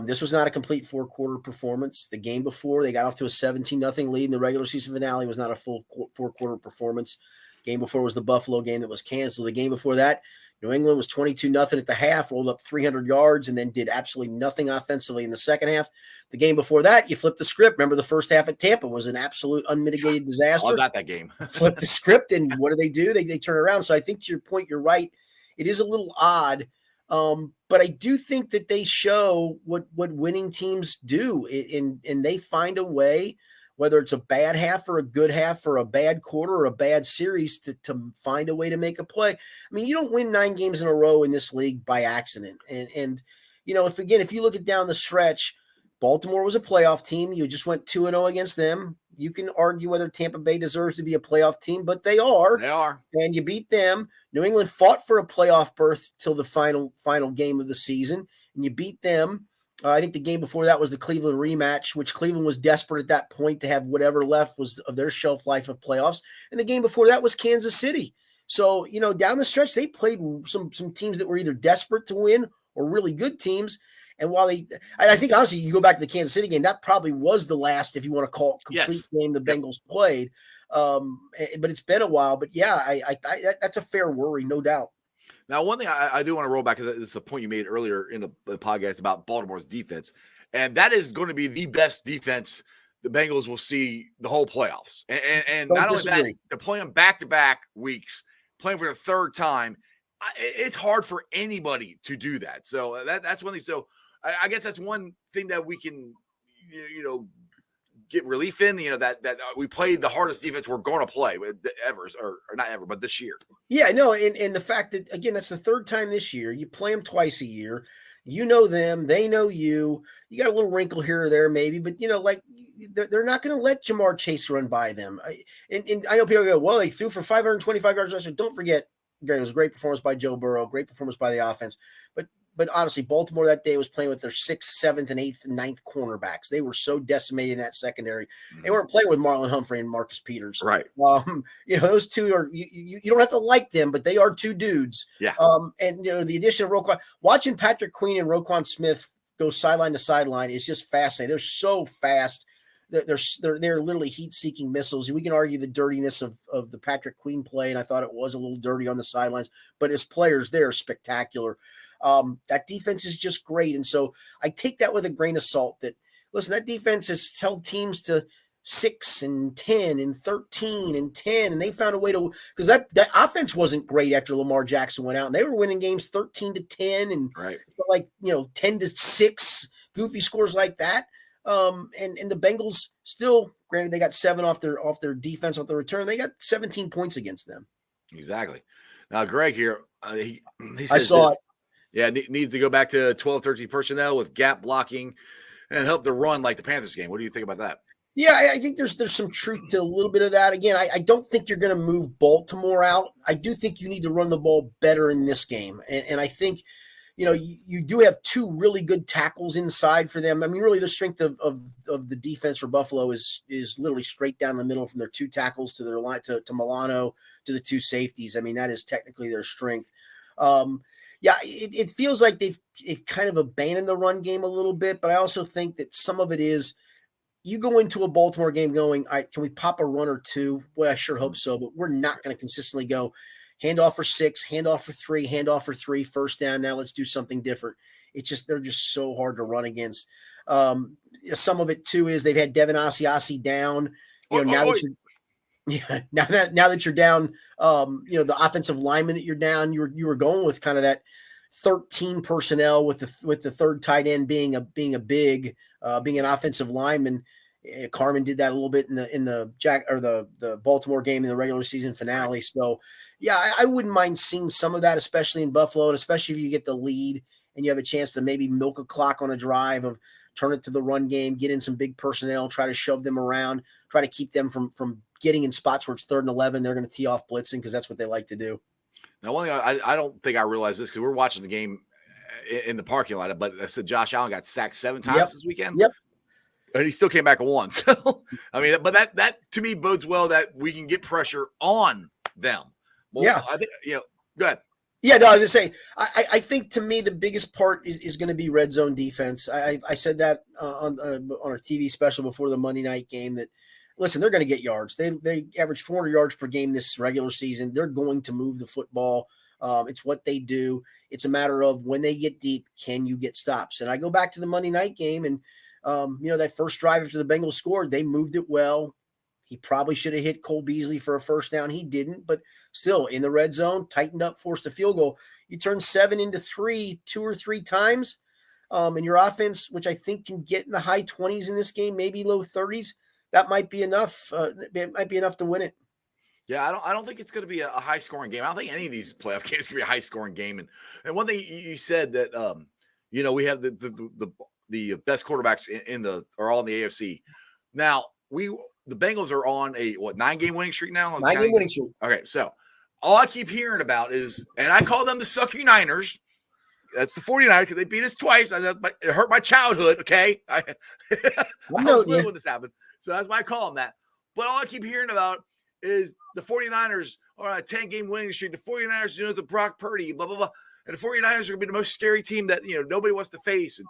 this was not a complete 4-quarter performance. The game before, they got off to a 17-0 lead in the regular season finale. Was not a full 4-quarter performance. Game before was the Buffalo game that was canceled. The game before that, New England was 22-0 at the half, rolled up 300 yards, and then did absolutely nothing offensively in the second half. The game before that, you flipped the script. Remember, the first half at Tampa was an absolute unmitigated disaster. I was at that game. Flip the script, and what do? They turn around. So I think to your point, you're right. It is a little odd, but I do think that they show what winning teams do, and they find a way, whether it's a bad half or a good half or a bad quarter or a bad series, to find a way to make a play. I mean, you don't win 9 games in a row in this league by accident. And if you look at down the stretch, Baltimore was a playoff team. You just went 2-0 against them. You can argue whether Tampa Bay deserves to be a playoff team, but they are. They are. And you beat them. New England fought for a playoff berth till the final game of the season, and you beat them. I think the game before that was the Cleveland rematch, which Cleveland was desperate at that point to have whatever left was of their shelf life of playoffs. And the game before that was Kansas City. So, down the stretch, they played some teams that were either desperate to win or really good teams. And while I think, honestly, you go back to the Kansas City game, that probably was the last, if you want to call it, complete game the Bengals played. But it's been a while. But, yeah, that's a fair worry, no doubt. Now, one thing I do want to roll back, because it's a point you made earlier in the podcast about Baltimore's defense, and that is going to be the best defense the Bengals will see the whole playoffs. And not only that, to play them back-to-back weeks, playing for the third time, it's hard for anybody to do that. So that's one thing. So I guess that's one thing that we can, get relief in. That we played the hardest defense we're going to play with ever, or not ever, but this year. Yeah, no, and the fact that, again, that's the third time this year. You play them twice a year. You know them, they know you. You got a little wrinkle here or there, maybe, but like they're not going to let Jamar Chase run by them. And I know people go, well, they threw for 525 yards last year. Don't forget, it was a great performance by Joe Burrow, great performance by the offense. But honestly, Baltimore that day was playing with their 6th, 7th, and 8th, and 9th cornerbacks. They were so decimated in that secondary. Mm-hmm. They weren't playing with Marlon Humphrey and Marcus Peters. Right. Those two are you don't have to like them, but they are two dudes. Yeah. And the addition of Roquan, watching Patrick Queen and Roquan Smith go sideline to sideline is just fascinating. They're so fast. They're literally heat-seeking missiles. We can argue the dirtiness of the Patrick Queen play, and I thought it was a little dirty on the sidelines, but as players, they're spectacular. That defense is just great. And so I take that with a grain of salt that, listen, that defense has held teams to 6 and 10 and 13 and 10. And they found a way to, because that offense wasn't great after Lamar Jackson went out, and they were winning games 13-10 and right. 10-6, goofy scores like that. And the Bengals still, granted, they got 7 off their defense, off the return. They got 17 points against them. Exactly. Now, Greg here, he says I saw it. Yeah, needs to go back to 12-13 personnel with gap blocking and help the run like the Panthers game. What do you think about that? Yeah, I think there's some truth to a little bit of that. Again, I don't think you're going to move Baltimore out. I do think you need to run the ball better in this game. And I think, you do have 2 really good tackles inside for them. I mean, really the strength of the defense for Buffalo is literally straight down the middle from their 2 tackles to their line to Milano to the 2 safeties. I mean, that is technically their strength. Yeah, it feels like they've kind of abandoned the run game a little bit, but I also think that some of it is you go into a Baltimore game going, all right, can we pop a run or 2? Boy, I sure hope so, but we're not going to consistently go handoff for 6, handoff for 3, handoff for 3, first down. Now let's do something different. They're just so hard to run against. Some of it too is they've had Devin Asiasi down. Now that you're down, the offensive lineman that you're down, you were going with kind of that 13 personnel with the third tight end being an offensive lineman. Carmen did that a little bit in the Baltimore game in the regular season finale. So yeah, I wouldn't mind seeing some of that, especially in Buffalo, and especially if you get the lead and you have a chance to maybe milk a clock on a drive of turn it to the run game, get in some big personnel, try to shove them around, try to keep them from getting in spots where it's 3rd and 11. They're going to tee off blitzing because that's what they like to do. Now, one thing I don't think I realized this because we're watching the game in the parking lot, but I said Josh Allen got sacked 7 times this weekend. Yep. And he still came back once. So, I mean, but that to me bodes well that we can get pressure on them. Well, yeah. I think, go ahead. Yeah, no, I was going to say, I think to me the biggest part is going to be red zone defense. I said that on our TV special before the Monday night game that, listen, they're going to get yards. They average 400 yards per game this regular season. They're going to move the football. It's what they do. It's a matter of when they get deep, can you get stops? And I go back to the Monday night game and, that first drive after the Bengals scored, they moved it well. He probably should have hit Cole Beasley for a first down. He didn't, but still in the red zone, tightened up, forced a field goal. You turn 7 into 3 2 or 3 times, and your offense, which I think can get in the high 20s in this game, maybe low 30s, that might be enough. It might be enough to win it. Yeah, I don't think it's going to be a high scoring game. I don't think any of these playoff games can be a high scoring game. And one thing you said that we have the best quarterbacks are all in the AFC. Now the Bengals are on a 9-game winning streak now. 9-game winning streak. Okay, so all I keep hearing about is, and I call them the Sucky Niners. That's the 49ers because they beat us twice. It hurt my childhood. Okay, I was little when this happened, so that's why I call them that. But all I keep hearing about is the 49ers are on a 10-game winning streak. The 49ers, the Brock Purdy, blah, blah, blah. And the 49ers are going to be the most scary team that, nobody wants to face. And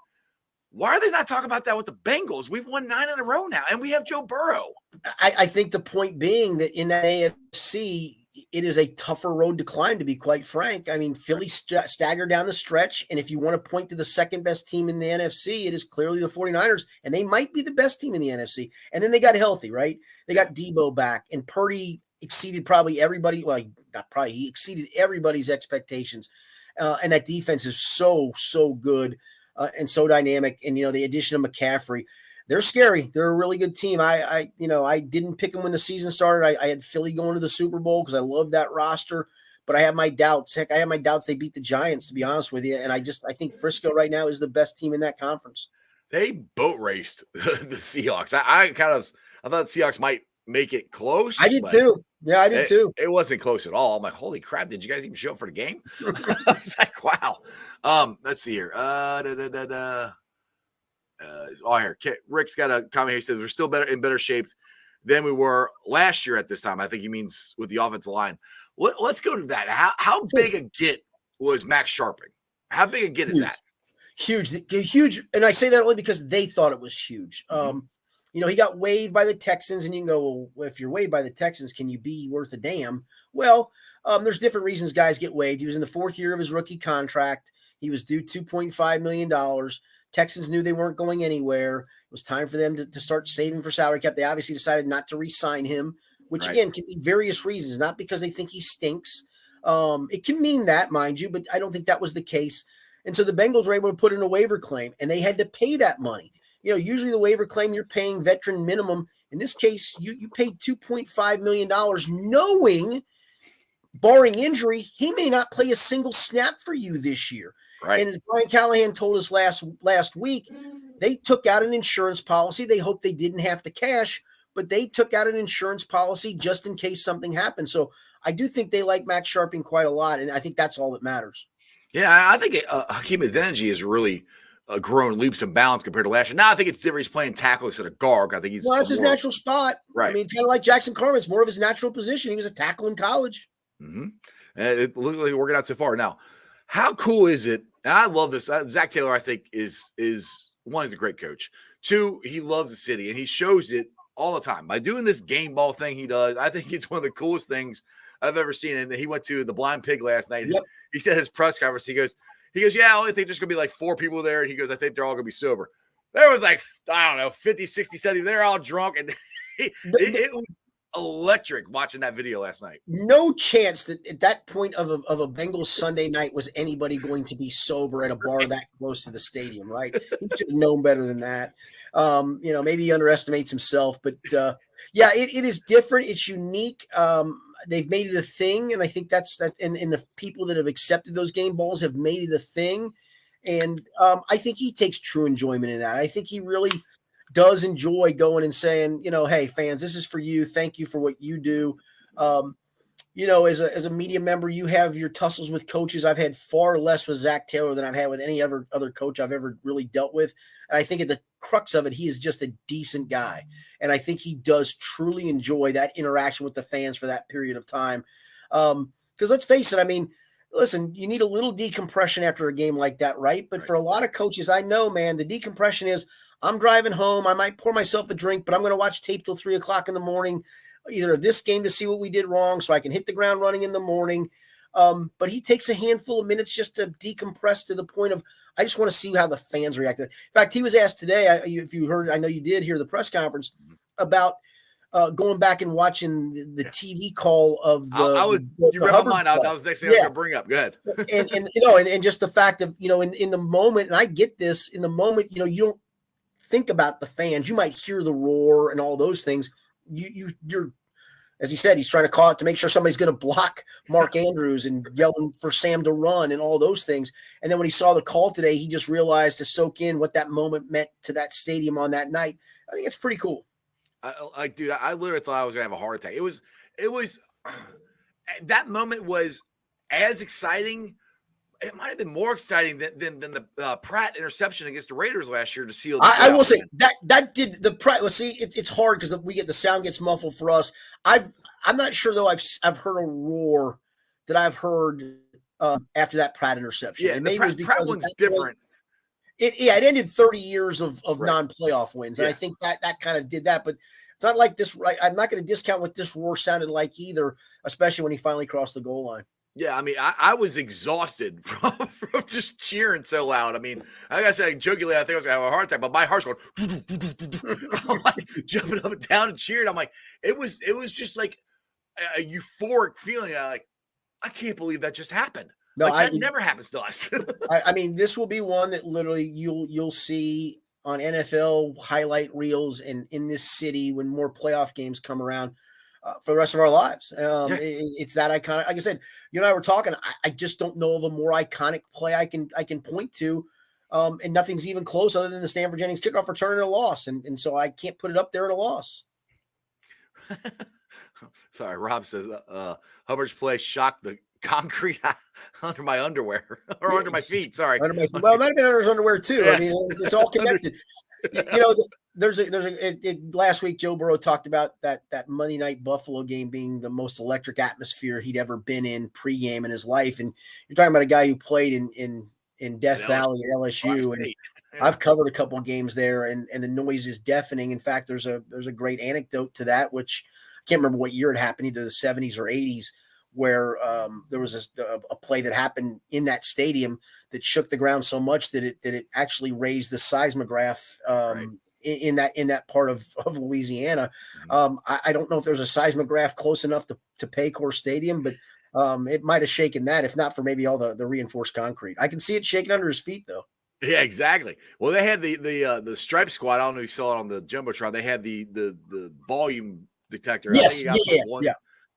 why are they not talking about that with the Bengals? We've won 9 in a row now, and we have Joe Burrow. I think the point being that in that AFC, it is a tougher road to climb, to be quite frank. I mean, Philly staggered down the stretch, and if you want to point to the second best team in the NFC, it is clearly the 49ers, and they might be the best team in the NFC. And then they got healthy, right? They got Debo back, and Purdy exceeded probably everybody. Well, not probably, he exceeded everybody's expectations. And that defense is so good. and so dynamic. And, the addition of McCaffrey, they're scary. They're a really good team. I didn't pick them when the season started. I had Philly going to the Super Bowl because I love that roster, but I have my doubts. Heck, I have my doubts they beat the Giants, to be honest with you. And I think Frisco right now is the best team in that conference. They boat raced the Seahawks. I thought the Seahawks might make it close. I did too. Yeah, I did too. It wasn't close at all. I'm like, holy crap, did you guys even show up for the game? I was like, wow. Let's see here. Here. Rick's got a comment here. He says we're still in better shape than we were last year at this time. I think he means with the offensive line. Let's go to that. How big a get was Max Sharping? How big a get is that? Huge. And I say that only because they thought it was huge. He got waived by the Texans, and you can go, well, if you're waived by the Texans, can you be worth a damn? Well, there's different reasons guys get waived. He was in the fourth year of his rookie contract. He was due $2.5 million. Texans knew they weren't going anywhere. It was time for them to start saving for salary cap. They obviously decided not to re-sign him, which again can be various reasons, not because they think he stinks. It can mean that, mind you, but I don't think that was the case. And so the Bengals were able to put in a waiver claim, and they had to pay that money. Usually the waiver claim, you're paying veteran minimum. In this case, you paid $2.5 million, knowing, barring injury, he may not play a single snap for you this year. Right. And as Brian Callahan told us last week, they took out an insurance policy. They hoped they didn't have to cash, but they took out an insurance policy just in case something happened. So I do think they like Max Sharping quite a lot, and I think that's all that matters. Yeah, I think Hakeem Adeniji has really grown leaps and bounds compared to last year. Now I think it's different. He's playing tackle instead of guard. I think he's that's his natural spot. Right. I mean, kind of like Jackson Carman. It's more of his natural position. He was a tackle in college. Mm-hmm. And it looks like working out so far. Now, how cool is it? And I love this. Zach Taylor, I think, is one, he's a great coach. Two, he loves the city, and he shows it all the time by doing this game ball thing he does. I think it's one of the coolest things I've ever seen. And he went to the Blind Pig last night. Yep. He said his press conference, he goes, yeah, I only think there's going to be like 4 people there. And he goes, I think they're all going to be sober. There was like, I don't know, 50, 60, 70. They're all drunk. And it was electric watching that video last night. No chance that at that point of a Bengals Sunday night was anybody going to be sober at a bar that close to the stadium, right? He should have known better than that. Maybe he underestimates himself, but yeah, it is different. It's unique. They've made it a thing, and I think that's that. And the people that have accepted those game balls have made it a thing, and I think he takes true enjoyment in that. I think he really does enjoy going and saying, hey, fans, this is for you. Thank you for what you do. As a media member, you have your tussles with coaches. I've had far less with Zach Taylor than I've had with any other coach I've ever really dealt with. And I think at the crux of it, he is just a decent guy. And I think he does truly enjoy that interaction with the fans for that period of time. Because let's face it, I mean, listen, you need a little decompression after a game like that, right? But for a lot of coaches, I know, man, the decompression is I'm driving home. I might pour myself a drink, but I'm going to watch tape till 3 o'clock in the morning, either of this game to see what we did wrong so I can hit the ground running in the morning. But he takes a handful of minutes just to decompress to the point of, I just want to see how the fans react. In fact, he was asked today, if you heard, I know you did hear the press conference about going back and watching the TV call of you read my mind out. That was the next thing I was going to bring up. Go ahead. and just the fact of, in the moment, and I get this, in the moment, you don't think about the fans. You might hear the roar and all those things. You're, as he said, he's trying to call it to make sure somebody's going to block Mark Andrews and yelling for Sam to run and all those things. And then when he saw the call today, he just realized to soak in what that moment meant to that stadium on that night. I think it's pretty cool. Dude, I literally thought I was going to have a heart attack. It was that moment was as exciting. It might have been more exciting than the Pratt interception against the Raiders last year to seal. I will say that did the Pratt. Well, see, it's hard because the sound gets muffled for us. I'm not sure though. I've heard a roar that I've heard after that Pratt interception. Yeah, and maybe it was because Pratt one's different. It ended 30 years of right. non-playoff wins, and I think that kind of did that. But it's not like this. Right? I'm not going to discount what this roar sounded like either, especially when he finally crossed the goal line. Yeah, I mean, I was exhausted from just cheering so loud. I mean, like I said, jokingly, I think I was going to have a heart attack, but my heart's going, I'm like jumping up and down and cheering. I'm like, it was just like a euphoric feeling. I can't believe that just happened. No, Like that never happens to us. I mean, this will be one that literally you'll see on NFL highlight reels and in this city when more playoff games come around for the rest of our lives. Yeah. It's that iconic. Like I said, you and I were talking. I just don't know of a more iconic play I can point to, and nothing's even close other than the Stanford Jennings kickoff return and a loss, and so I can't put it up there at a loss. Sorry, Rob says Hubbard's play shocked the concrete under my underwear or under my feet. Sorry. Well, it might have been under his underwear too. Yes. I mean, it's all connected. You know, last week Joe Burrow talked about that Monday night Buffalo game being the most electric atmosphere he'd ever been in pregame in his life, and you're talking about a guy who played in Death Valley at LSU, and I've covered a couple of games there, and the noise is deafening. In fact, there's a great anecdote to that, which I can't remember what year it happened, either the 70s or 80s, where there was a play that happened in that stadium that shook the ground so much that it actually raised the seismograph Right. in that part of Louisiana. I don't know if there's a seismograph close enough to Paycor Stadium, but it might have shaken that, if not for maybe all the reinforced concrete. I can see it shaking under his feet though. Yeah, exactly. Well, they had the Stripe Squad. I don't know if you saw it on the Jumbotron. They had the volume detector. Yes, I think he got yeah.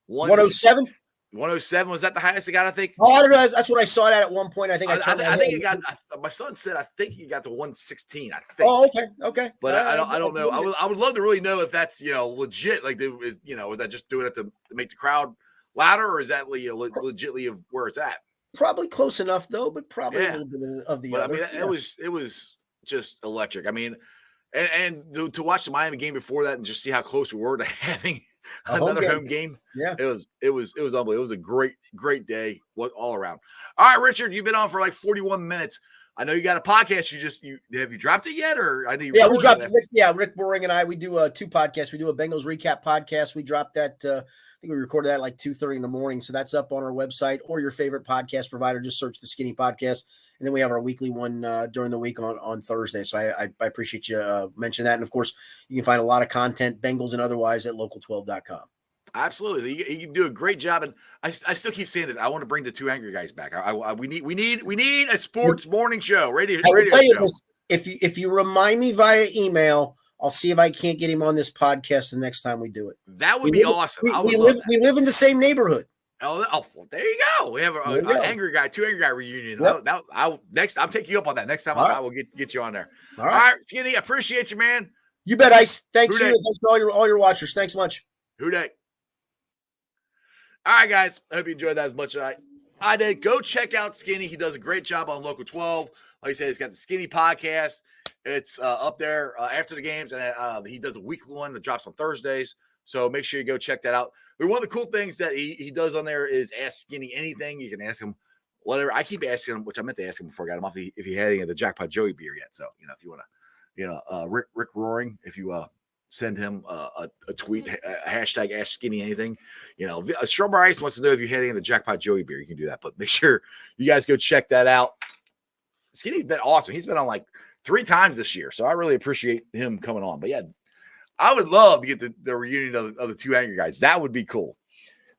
107. 107 was that the highest it got? I think. Oh, I don't know. That's what I saw it at one point. I think I think it got. My son said I think he got to 116. I think. Oh, okay. But I don't know. I would love to really know if that's legit. Like is that just doing it to make the crowd louder, or is that legitly of where it's at? Probably close enough though, but probably a little bit of the other. I mean, it was just electric. I mean, and to watch the Miami game before that and just see how close we were to having another home game. Yeah, it was unbelievable. It was a great day all around. All right, Richard, you've been on for like 41 minutes. I know you got a podcast. Have you dropped it yet, or I know you? Yeah, we dropped it. Rick Boring and I, we do two podcasts. We do a Bengals recap podcast. We dropped that. I think we recorded that at like 2:30 in the morning. So that's up on our website or your favorite podcast provider. Just search the Skinny Podcast, and then we have our weekly one during the week on Thursday. So I appreciate you mentioning that. And of course, you can find a lot of content, Bengals and otherwise, at local12.com. Absolutely, you can do a great job, and I still keep saying this. I want to bring the two angry guys back. We need a sports morning show. Radio show. If you remind me via email, I'll see if I can't get him on this podcast the next time we do it. That would be awesome. We live in the same neighborhood. Oh, well, there you go. We have an angry guy, two angry guy reunion. Yep. I'll take you up on that. Next time I will get you on there. All right, Skinny, I appreciate you, man. You bet, Ice. Thanks you. Thanks to all your watchers. Thanks much. Who day? All right, guys. I hope you enjoyed that as much as I did. Go check out Skinny. He does a great job on Local 12. Like I said, he's got the Skinny podcast. It's up there after the games, and he does a weekly one that drops on Thursdays. So make sure you go check that out. But one of the cool things that he does on there is ask Skinny anything. You can ask him whatever. I keep asking him, which I meant to ask him before I got him off, if he had any of the Jackpot Joey beer yet. So, if you want to, Rick Roaring, if you send him a tweet, a hashtag Ask Skinny anything. Strawberry Ice wants to know if you had any of the Jackpot Joey beer. You can do that, but make sure you guys go check that out. Skinny's been awesome. He's been on like 3 times this year, so I really appreciate him coming on. But yeah, I would love to get the reunion of the two angry guys. That would be cool.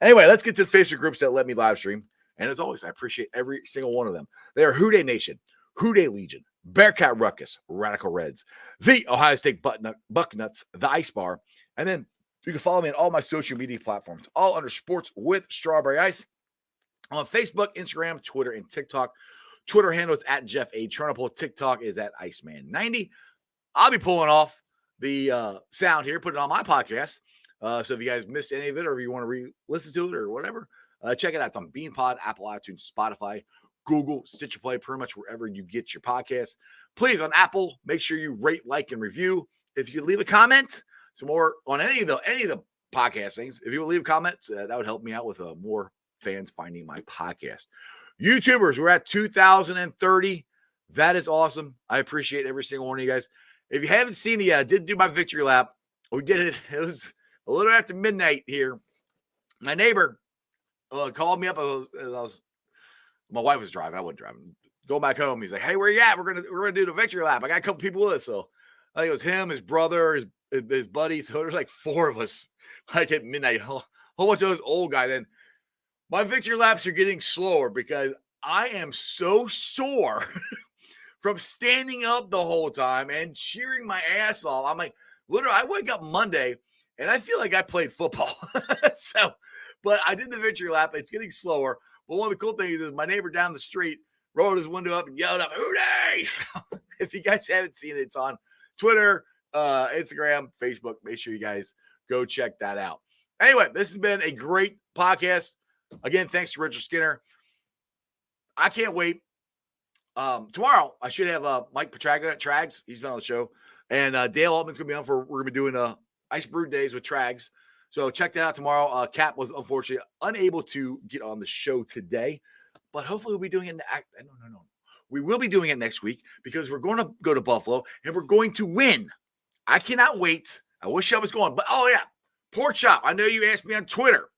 Anyway, let's get to the Facebook groups that let me live stream. And as always, I appreciate every single one of them. They are Who Dey Nation, Who Dey Legion, Bearcat Ruckus, Radical Reds, the Ohio State Bucknuts, the Ice Bar, and then you can follow me on all my social media platforms, all under Sports with Strawberry Ice, on Facebook, Instagram, Twitter, and TikTok. Twitter handle is at Jeff A. Trunapole. TikTok is at Iceman90. I'll be pulling off the sound here, putting it on my podcast. So if you guys missed any of it, or if you want to re-listen to it or whatever, check it out. It's on BeanPod, Apple iTunes, Spotify, Google, Stitcher Play, pretty much wherever you get your podcasts. Please, on Apple, make sure you rate, like, and review. If you leave a comment, some more on any of the podcast things, if you would leave comments, that would help me out with more fans finding my podcast. YouTubers, we're at 2,030. That is awesome. I appreciate every single one of you guys. If you haven't seen it yet, I did do my victory lap. We did it. It was a little after midnight here. My neighbor called me up. My wife was driving. I wasn't driving. Going back home, he's like, "Hey, where you at? We're gonna do the victory lap. I got a couple people with us." So I think it was him, his brother, his buddies. So there's like 4 of us. Like at midnight, a whole bunch of those old guys. And my victory laps are getting slower because I am so sore from standing up the whole time and cheering my ass off. I'm like, literally, I wake up Monday and I feel like I played football. But I did the victory lap. It's getting slower. But one of the cool things is my neighbor down the street rolled his window up and yelled up, "Hooray!" So if you guys haven't seen it, it's on Twitter, Instagram, Facebook. Make sure you guys go check that out. Anyway, this has been a great podcast. Again, thanks to Richard Skinner. I can't wait. Tomorrow, I should have Mike Petraga, Trags. He's been on the show. And Dale Altman's going to be on we're going to be doing Ice Brew Days with Trags. So check that out tomorrow. Cap was unfortunately unable to get on the show today, but hopefully we'll be doing it. No. We will be doing it next week because we're going to go to Buffalo and we're going to win. I cannot wait. I wish I was going, but oh yeah, Pork Chop. I know you asked me on Twitter,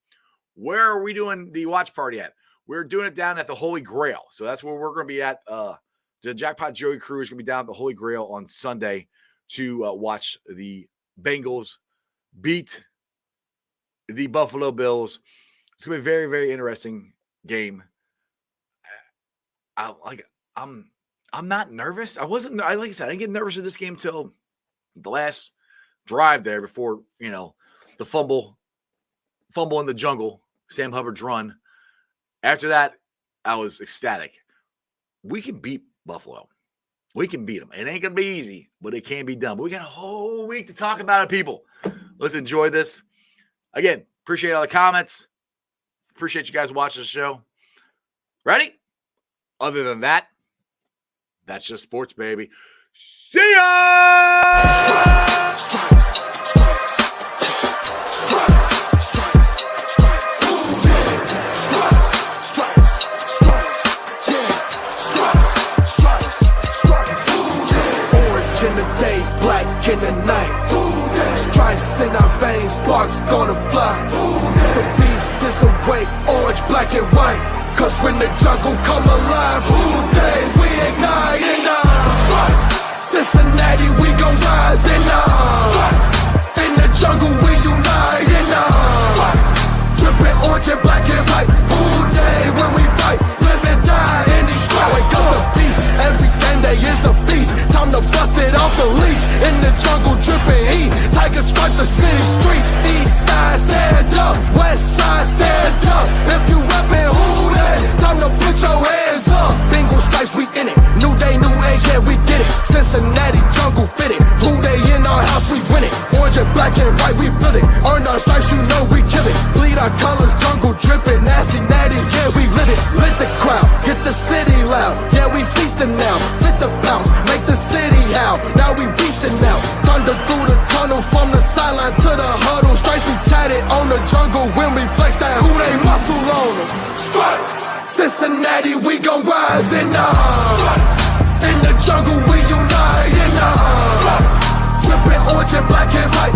where are we doing the watch party at? We're doing it down at the Holy Grail. So that's where we're going to be at. The Jackpot Joey crew is going to be down at the Holy Grail on Sunday to watch the Bengals beat the Buffalo Bills. It's going to be a very, very interesting game. I'm not nervous. Like I said, I didn't get nervous in this game until the last drive there before, the fumble in the jungle, Sam Hubbard's run. After that, I was ecstatic. We can beat Buffalo. We can beat them. It ain't going to be easy, but it can be done. But we got a whole week to talk about it, people. Let's enjoy this. Again, appreciate all the comments. Appreciate you guys watching the show. Ready? Other than that, that's just sports, baby. See ya! Orange in the day, black in the night. Stripes in our veins, sparks gonna fly. The beast is awake, orange, black and white. Cause when the jungle come alive, day we ignite in Cincinnati, we gon' rise in the jungle, we unite in dripping orange and black and white. Day when we fight, live and die in these stripes. Wake up the beast, every day is a feast. Time to bust it off the leash. In the jungle, dripping heat. Tigers strike the city streets. East side, stand up. West side, stand up. If you reppin', who that? Time to put your hands up. Bengals stripes, we in it. New day, new age, yeah, we get it. Cincinnati jungle fitted. Who they in our house, we win it. Orange and black and white, we build it. Earn our stripes, you know we kill it. Bleed our colors, jungle dripping. Nasty, natty, yeah, we lit it. Lit the crowd, get the city loud. Yeah, we feasting now. Fit the bounce, make the city howl. Now we beastin' now. Thunder through the tunnel, from the sideline to the huddle. Stripes be tatted on the jungle when we flex that who they muscle on them. Stripes, Cincinnati, we gon' rise in the jungle, we unite in dripping orange and black and white.